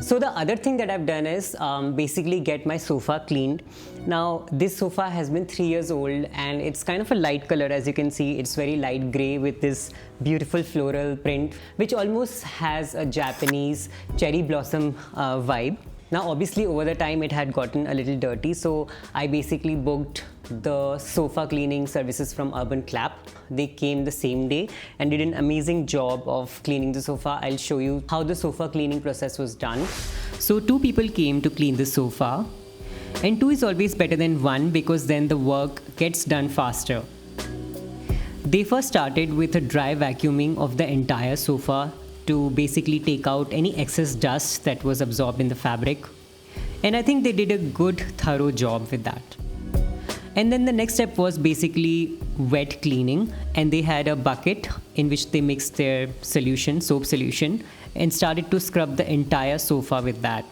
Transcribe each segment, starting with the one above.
So the other thing that I've done is basically get my sofa cleaned. Now this sofa has been 3 years old and it's kind of a light color. As you can see, it's very light gray with this beautiful floral print which almost has a Japanese cherry blossom vibe. Now obviously over the time it had gotten a little dirty, so I basically booked the sofa cleaning services from Urbanclap. They came the same day and did an amazing job of cleaning the sofa. I'll show you how the sofa cleaning process was done. So 2 people came to clean the sofa, and 2 is always better than 1 because then the work gets done faster. They first started with a dry vacuuming of the entire sofa to basically take out any excess dust that was absorbed in the fabric, and I think they did a good thorough job with that. And then the next step was basically wet cleaning, and they had a bucket in which they mixed their solution, soap solution, and started to scrub the entire sofa with that.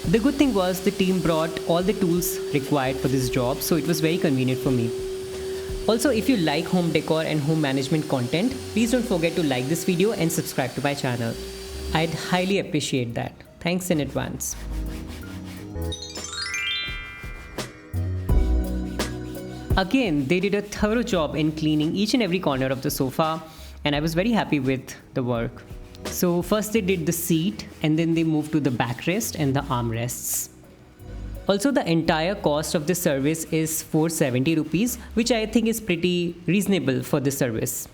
The good thing was the team brought all the tools required for this job, so it was very convenient for me. Also, if you like home decor and home management content, please don't forget to like this video and subscribe to my channel. I'd highly appreciate that. Thanks in advance. Again, they did a thorough job in cleaning each and every corner of the sofa, and I was very happy with the work. So first they did the seat, and then they moved to the backrest and the armrests. Also, the entire cost of this service is 470 rupees, which I think is pretty reasonable for this service.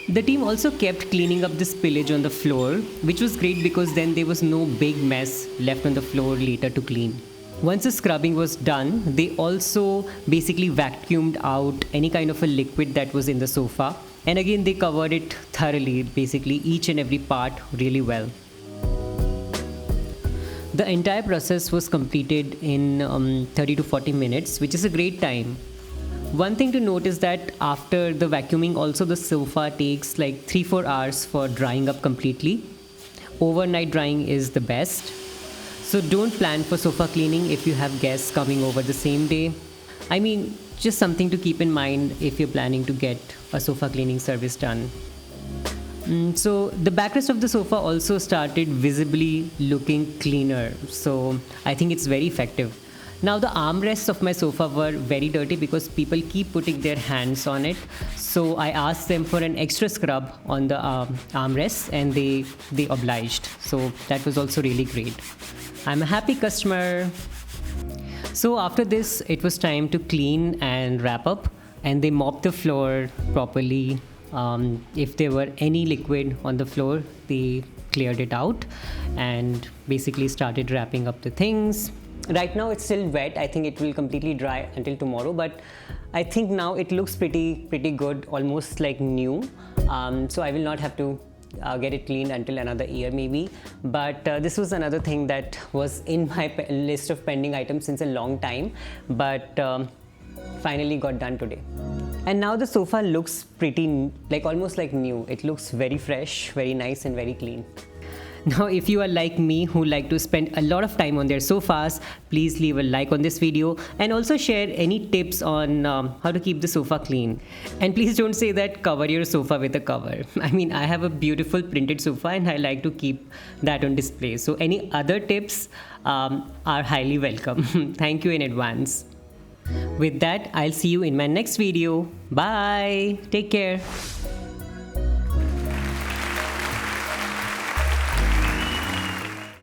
The team also kept cleaning up the spillage on the floor, which was great because then there was no big mess left on the floor later to clean. Once the scrubbing was done, they also basically vacuumed out any kind of a liquid that was in the sofa, and again they covered it thoroughly, basically each and every part really well. The entire process was completed in 30 to 40 minutes, which is a great time. One thing to note is that after the vacuuming also the sofa takes like 3-4 hours for drying up completely. Overnight drying is the best. So don't plan for sofa cleaning if you have guests coming over the same day. I mean, just something to keep in mind if you're planning to get a sofa cleaning service done. So the backrest of the sofa also started visibly looking cleaner. So I think it's very effective. Now the armrests of my sofa were very dirty because people keep putting their hands on it. So I asked them for an extra scrub on the armrests, and they obliged. So that was also really great. I'm a happy customer. So after this, it was time to clean and wrap up, and they mopped the floor properly. If there were any liquid on the floor, they cleared it out and basically started wrapping up the things. Right now it's still wet. I think it will completely dry until tomorrow, but I think now it looks pretty good, almost like new. So I will not have to get it cleaned until another year maybe, but this was another thing that was in my list of pending items since a long time, but finally got done today. And now the sofa looks pretty, like almost like new. It looks very fresh, very nice and very clean. Now if you are like me who like to spend a lot of time on their sofas, please leave a like on this video and also share any tips on how to keep the sofa clean. And please don't say that cover your sofa with a cover. I mean, I have a beautiful printed sofa and I like to keep that on display. So any other tips are highly welcome. Thank you in advance. With that, I'll see you in my next video. Bye. Take care.